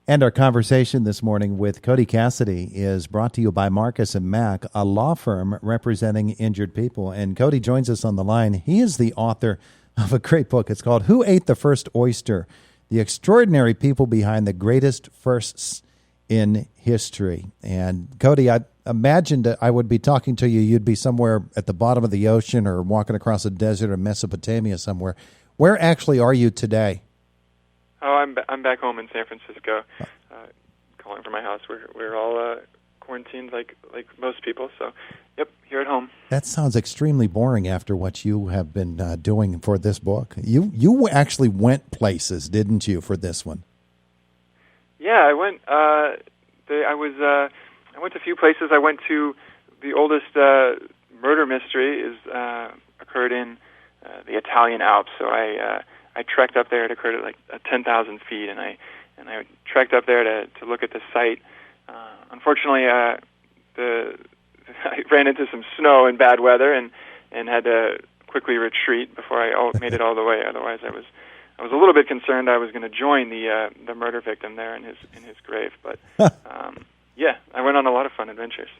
And our conversation this morning with Cody Cassidy is brought to you by Marcus and Mack, a law firm representing injured people. And Cody joins us on the line. He is the author of a great book. It's called Who Ate the First Oyster? The Extraordinary People Behind the Greatest Firsts in History. And Cody, I imagined I would be talking to you. You'd be somewhere at the bottom of the ocean or walking across a desert in Mesopotamia somewhere. Where actually are you today? Oh, I'm back home in San Francisco, calling from my house. We're all quarantined like most people. So, yep, here at home. That sounds extremely boring after what you have been doing for this book. You actually went places, didn't you, for this one? Yeah, I went. I went to a few places. I went to the oldest murder mystery occurred in the Italian Alps. So I trekked up there. It occurred at like 10,000 feet, and I trekked up there to look at the site. Unfortunately, I ran into some snow and bad weather, and had to quickly retreat before I made it all the way. Otherwise, I was a little bit concerned I was going to join the murder victim there in his grave. But yeah, I went on a lot of fun adventures.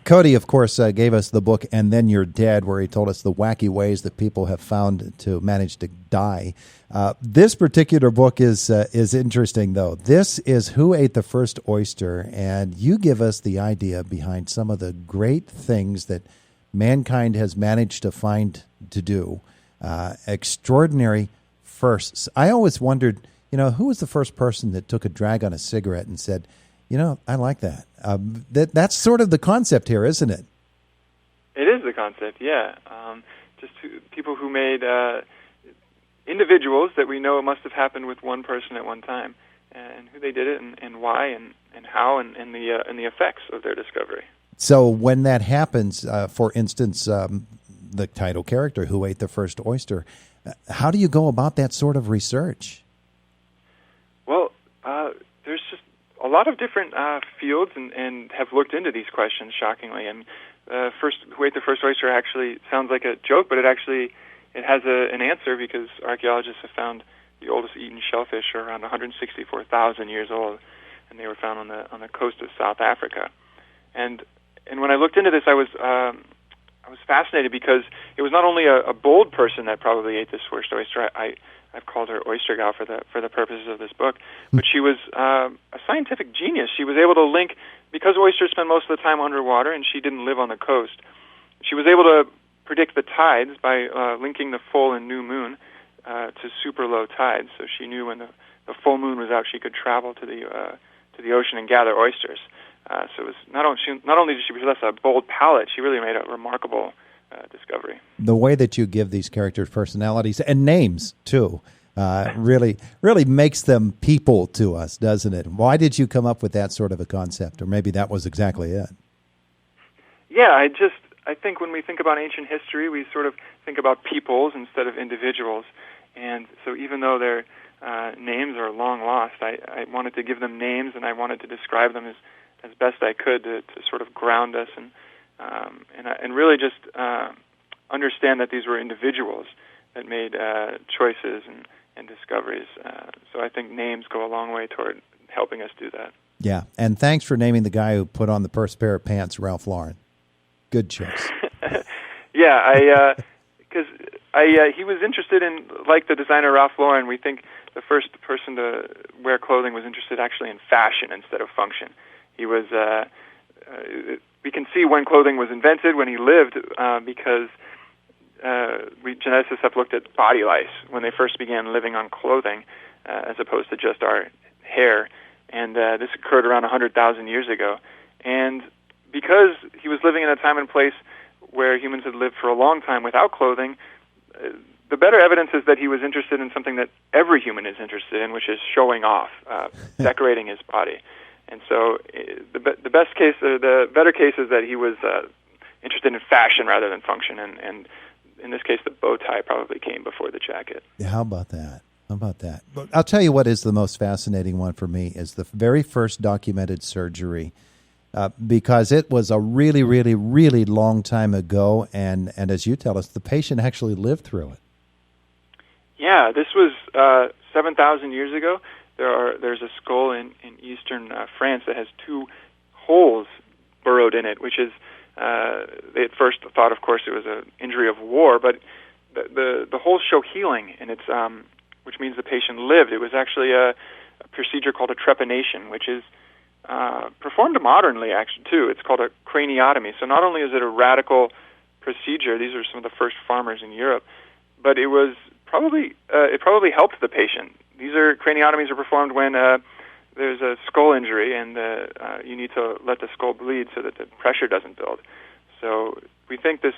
Cody, of course, gave us the book "And Then You're Dead," where he told us the wacky ways that people have found to manage to die. This particular book is interesting, though. This is Who Ate the First Oyster, and you give us the idea behind some of the great things that mankind has managed to find to do. Extraordinary firsts. I always wondered, who was the first person that took a drag on a cigarette and said, I like that. That's sort of the concept here, isn't it? It is the concept, yeah. Just people who made individuals that we know must have happened with one person at one time, and who they did it, and why, and how, and the effects of their discovery. So when that happens, for instance, the title character, Who Ate the First Oyster, how do you go about that sort of research? Well, there's just a lot of different fields and have looked into these questions, shockingly. And Who Ate the First Oyster actually sounds like a joke, but it has an answer, because archaeologists have found the oldest eaten shellfish are around 164,000 years old, and they were found on the coast of South Africa. And when I looked into this, I was fascinated, because it was not only a bold person that probably ate this first oyster. I've called her Oyster Gal for the purposes of this book, but she was a scientific genius. She was able to link, because oysters spend most of the time underwater, and she didn't live on the coast. She was able to predict the tides by linking the full and new moon to super low tides. So she knew when the full moon was out, she could travel to the ocean and gather oysters. So it was not only did she possess a bold palate, she really made a remarkable discovery. The way that you give these characters personalities and names too really makes them people to us, doesn't it? Why did you come up with that sort of a concept, or maybe that was exactly it? Yeah, I think when we think about ancient history, we sort of think about peoples instead of individuals, and so even though their names are long lost, I wanted to give them names, and I wanted to describe them as best I could to sort of ground us and really just understand that these were individuals that made choices and discoveries. So I think names go a long way toward helping us do that. Yeah, and thanks for naming the guy who put on the first pair of pants, Ralph Lauren. Good choice. Yeah, because he was interested in, like the designer Ralph Lauren, we think the first person to wear clothing was interested actually in fashion instead of function. He was, we can see when clothing was invented, when he lived, because geneticists have looked at body lice when they first began living on clothing, as opposed to just our hair. And this occurred around 100,000 years ago. And because he was living in a time and place where humans had lived for a long time without clothing, the better evidence is that he was interested in something that every human is interested in, which is showing off, decorating his body. And so the best case, the better case is that he was interested in fashion rather than function, and in this case, the bow tie probably came before the jacket. Yeah, how about that? I'll tell you what is the most fascinating one for me is the very first documented surgery, because it was a really, really, really long time ago, and as you tell us, the patient actually lived through it. Yeah, this was 7,000 years ago. there's a skull in eastern France that has 2 holes burrowed in it, which is they at first thought, of course, it was an injury of war, but the holes show healing, and it's which means the patient lived. It was actually a procedure called a trepanation, which is performed modernly, actually, too. It's called a craniotomy. So not only is it a radical procedure, these are some of the first farmers in Europe, but it was probably helped the patient. These craniotomies are performed when there's a skull injury and you need to let the skull bleed so that the pressure doesn't build. So we think this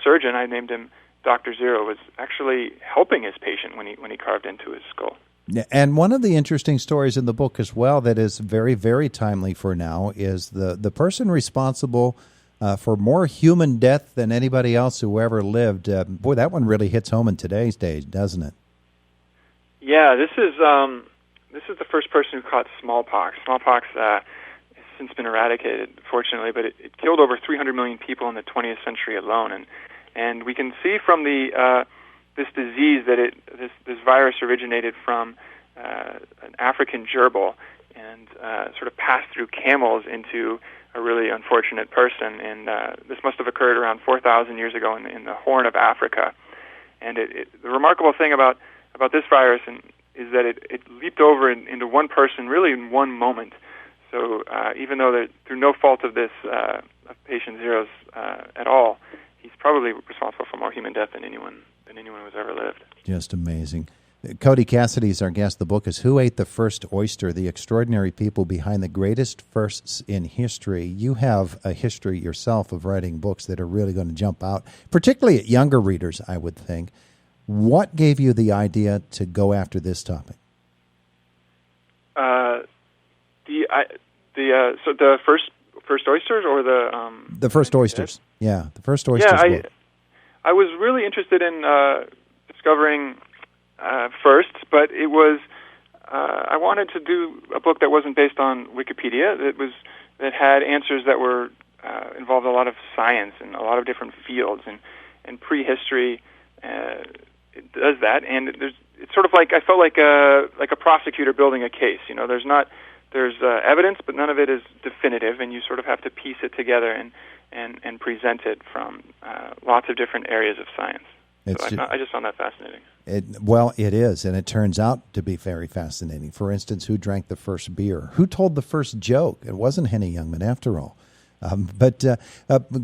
surgeon, I named him Dr. Zero, was actually helping his patient when he carved into his skull. And one of the interesting stories in the book as well that is very, very timely for now is the person responsible for more human death than anybody else who ever lived. Boy, that one really hits home in today's day, doesn't it? Yeah, this is the first person who caught smallpox. Smallpox has since been eradicated, fortunately, but it killed over 300 million people in the 20th century alone. And we can see from this disease that this virus originated from an African gerbil and sort of passed through camels into a really unfortunate person. And this must have occurred around 4,000 years ago in the Horn of Africa. And the remarkable thing about this virus is that it leaped over into one person really in one moment. So even though through no fault of this of patient Zero's at all, he's probably responsible for more human death than anyone who's ever lived. Just amazing. Cody Cassidy is our guest. The book is Who Ate the First Oyster? The Extraordinary People Behind the Greatest Firsts in History. You have a history yourself of writing books that are really going to jump out, particularly at younger readers, I would think. What gave you the idea to go after this topic? So the first oysters or the first oysters. Yeah, the first oysters. Yeah, I was really interested in discovering firsts, but it was I wanted to do a book that wasn't based on Wikipedia. That had answers that were involved a lot of science and a lot of different fields and prehistory. It does that, and it's sort of like I felt like a prosecutor building a case. You know, there's evidence, but none of it is definitive, and you sort of have to piece it together and present it from lots of different areas of science. I just found that fascinating. It is, and it turns out to be very fascinating. For instance, who drank the first beer? Who told the first joke? It wasn't Henny Youngman, after all. But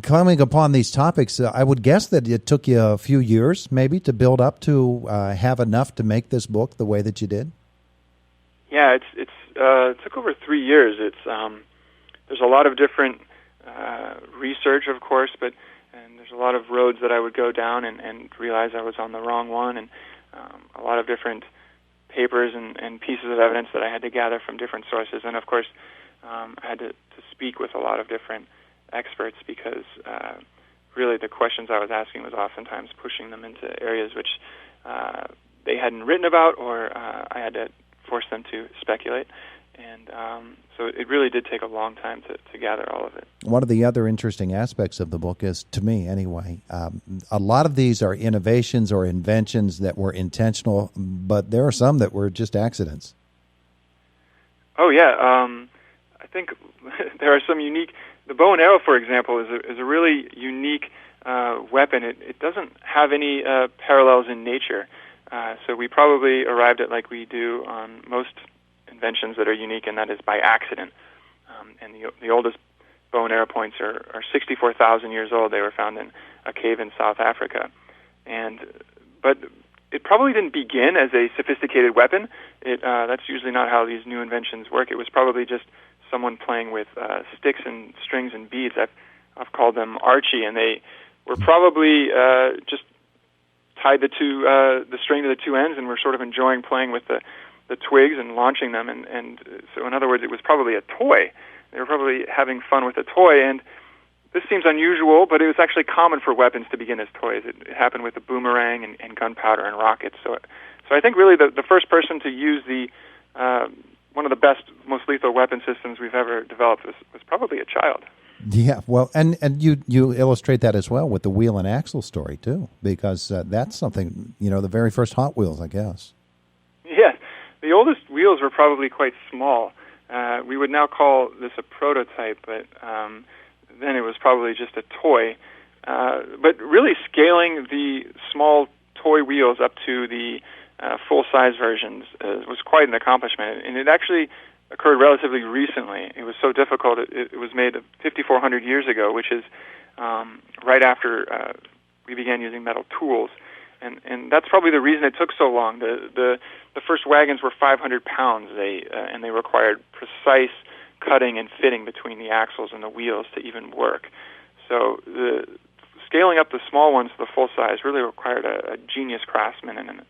coming upon these topics, I would guess that it took you a few years, maybe, to build up to have enough to make this book the way that you did. Yeah, it took over 3 years. There's a lot of different research, of course, and there's a lot of roads that I would go down and realize I was on the wrong one, and a lot of different papers and pieces of evidence that I had to gather from different sources. And of course, I had to speak with a lot of different experts because really the questions I was asking was oftentimes pushing them into areas which they hadn't written about, or I had to force them to speculate. And so it really did take a long time to gather all of it. One of the other interesting aspects of the book is, to me anyway, a lot of these are innovations or inventions that were intentional, but there are some that were just accidents. Oh, yeah. I think there are some unique... The bow and arrow, for example, is a really unique weapon. It doesn't have any parallels in nature. So we probably arrived at, like we do on most inventions that are unique, and that is by accident. And the oldest bow and arrow points are 64,000 years old. They were found in a cave in South Africa. But it probably didn't begin as a sophisticated weapon. That's usually not how these new inventions work. It was probably just someone playing with sticks and strings and beads. I've called them Archie, and they were probably just tied the string to the two ends and were sort of enjoying playing with the twigs and launching them. And so, in other words, it was probably a toy. They were probably having fun with a toy, and this seems unusual, but it was actually common for weapons to begin as toys. It happened with the boomerang and gunpowder and rockets. So I think really the first person to use one of the best, most lethal weapon systems we've ever developed was probably a child. Yeah, well, and you illustrate that as well with the wheel and axle story, too, because that's something, the very first Hot Wheels, I guess. Yeah, the oldest wheels were probably quite small. We would now call this a prototype, but then it was probably just a toy. But really scaling the small toy wheels up to the full-size versions was quite an accomplishment, and it actually occurred relatively recently. It was so difficult, it was made 5,400 years ago, which is right after we began using metal tools. And that's probably the reason it took so long. The first wagons were 500 pounds, and they required precise cutting and fitting between the axles and the wheels to even work. So the scaling up the small ones to the full size really required a genius craftsman and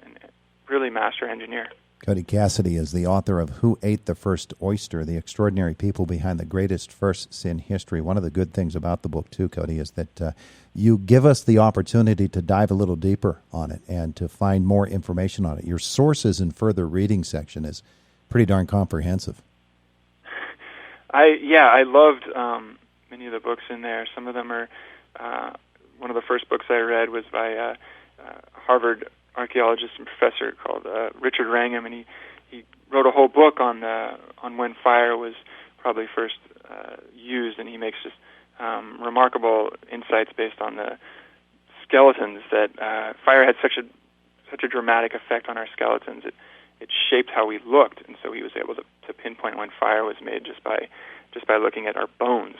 really master engineer. Cody Cassidy is the author of Who Ate the First Oyster? The Extraordinary People Behind the Greatest Firsts in History. One of the good things about the book, too, Cody, is that you give us the opportunity to dive a little deeper on it and to find more information on it. Your sources and further reading section is pretty darn comprehensive. I loved many of the books in there. Some of them are, one of the first books I read was by Harvard archaeologist and professor called Richard Wrangham, and he wrote a whole book on when fire was probably first used, and he makes just remarkable insights based on the skeletons that fire had such a dramatic effect on our skeletons. It shaped how we looked, and so he was able to pinpoint when fire was made just by looking at our bones.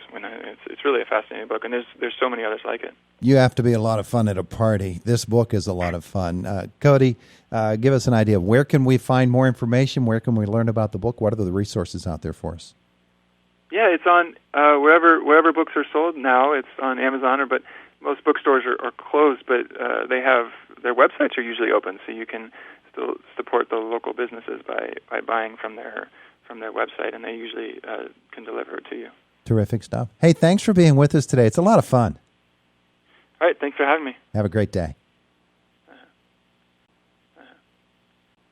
It's really a fascinating book, and there's so many others like it. You have to be a lot of fun at a party. This book is a lot of fun. Cody, give us an idea. Where can we find more information? Where can we learn about the book? What are the resources out there for us? Yeah, it's on wherever books are sold now. It's on Amazon, but most bookstores are closed, but they have their websites are usually open, so you can still support the local businesses by buying from their website, and they usually can deliver it to you. Terrific stuff. Hey, thanks for being with us today. It's a lot of fun. All right, thanks for having me. Have a great day.